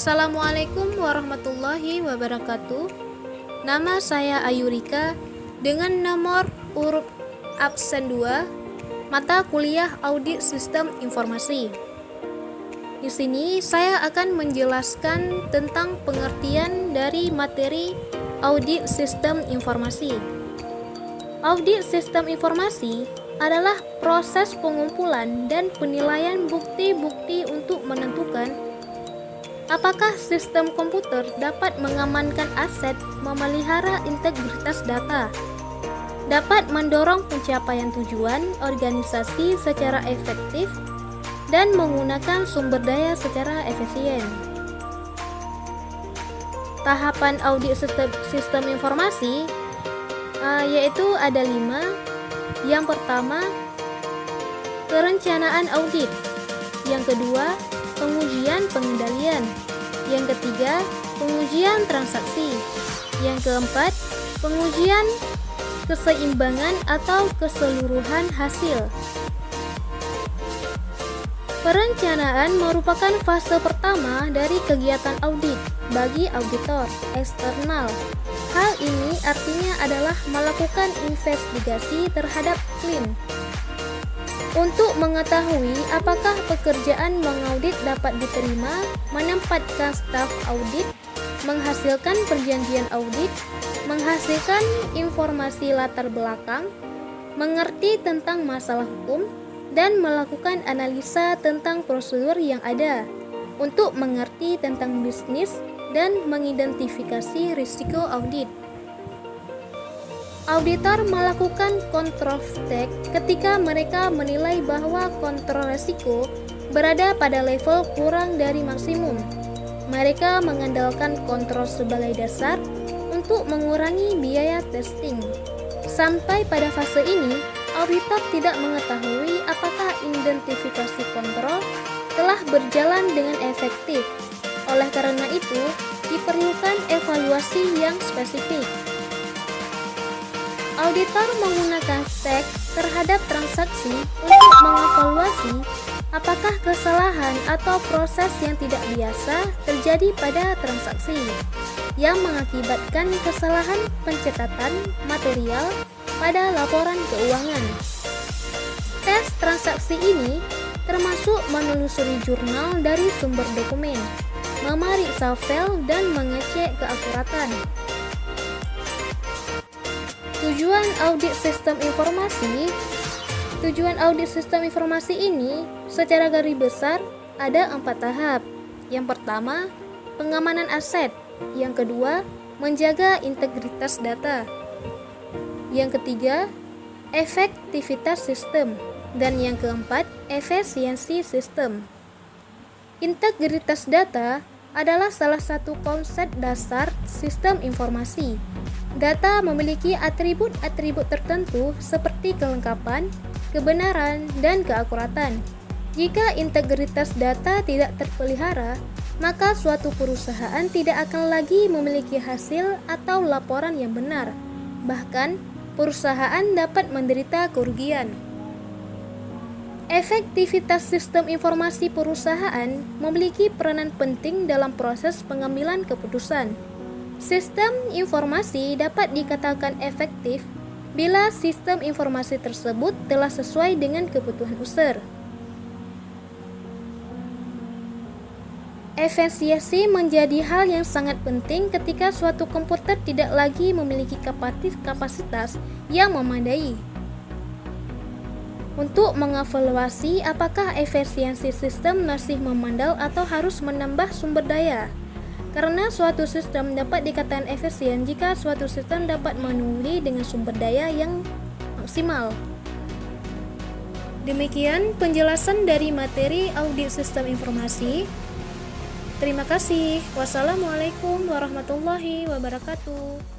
Assalamualaikum warahmatullahi wabarakatuh. Nama saya Ayurika dengan nomor urut absen 2 mata kuliah Audit Sistem Informasi. Di sini saya akan menjelaskan tentang pengertian dari materi Audit Sistem Informasi. Audit Sistem Informasi adalah proses pengumpulan dan penilaian bukti-bukti untuk menentukan apakah sistem komputer dapat mengamankan aset, memelihara integritas data, dapat mendorong pencapaian tujuan organisasi secara efektif, dan menggunakan sumber daya secara efisien. Tahapan audit sistem informasi yaitu ada 5. Yang pertama, perencanaan audit. Yang kedua, pengujian pengendalian. Yang ketiga, pengujian transaksi. Yang keempat, pengujian keseimbangan atau keseluruhan hasil. Perencanaan merupakan fase pertama dari kegiatan audit bagi auditor eksternal. Hal ini artinya adalah melakukan investigasi terhadap klien untuk mengetahui apakah pekerjaan mengaudit dapat diterima, menempatkan staf audit, menghasilkan perjanjian audit, menghasilkan informasi latar belakang, mengerti tentang masalah hukum, dan melakukan analisa tentang prosedur yang ada untuk mengerti tentang bisnis dan mengidentifikasi risiko audit. Auditor melakukan kontrol stek ketika mereka menilai bahwa kontrol risiko berada pada level kurang dari maksimum. Mereka mengandalkan kontrol sebagai dasar untuk mengurangi biaya testing. Sampai pada fase ini, auditor tidak mengetahui apakah identifikasi kontrol telah berjalan dengan efektif. Oleh karena itu, diperlukan evaluasi yang spesifik. Auditor menggunakan stek terhadap transaksi untuk mengevaluasi apakah kesalahan atau proses yang tidak biasa terjadi pada transaksi yang mengakibatkan kesalahan pencatatan material pada laporan keuangan. Tes transaksi ini termasuk menelusuri jurnal dari sumber dokumen, memeriksa file, dan mengecek keakuratan. Tujuan audit sistem informasi ini secara garis besar ada 4 tahap. Yang pertama, pengamanan aset. Yang kedua, menjaga integritas data. Yang ketiga, efektivitas sistem. Dan yang keempat, efisiensi sistem. Integritas data adalah salah satu konsep dasar sistem informasi. Data memiliki atribut-atribut tertentu seperti kelengkapan, kebenaran, dan keakuratan. Jika integritas data tidak terpelihara, maka suatu perusahaan tidak akan lagi memiliki hasil atau laporan yang benar. Bahkan, perusahaan dapat menderita kerugian. Efektivitas sistem informasi perusahaan memiliki peranan penting dalam proses pengambilan keputusan. Sistem informasi dapat dikatakan efektif bila sistem informasi tersebut telah sesuai dengan kebutuhan user. Efisiensi menjadi hal yang sangat penting ketika suatu komputer tidak lagi memiliki kapasitas yang memadai. Untuk mengevaluasi apakah efisiensi sistem masih memandai atau harus menambah sumber daya. Karena suatu sistem dapat dikatakan efisien jika suatu sistem dapat memenuhi dengan sumber daya yang maksimal. Demikian penjelasan dari materi audit sistem informasi. Terima kasih. Wassalamualaikum warahmatullahi wabarakatuh.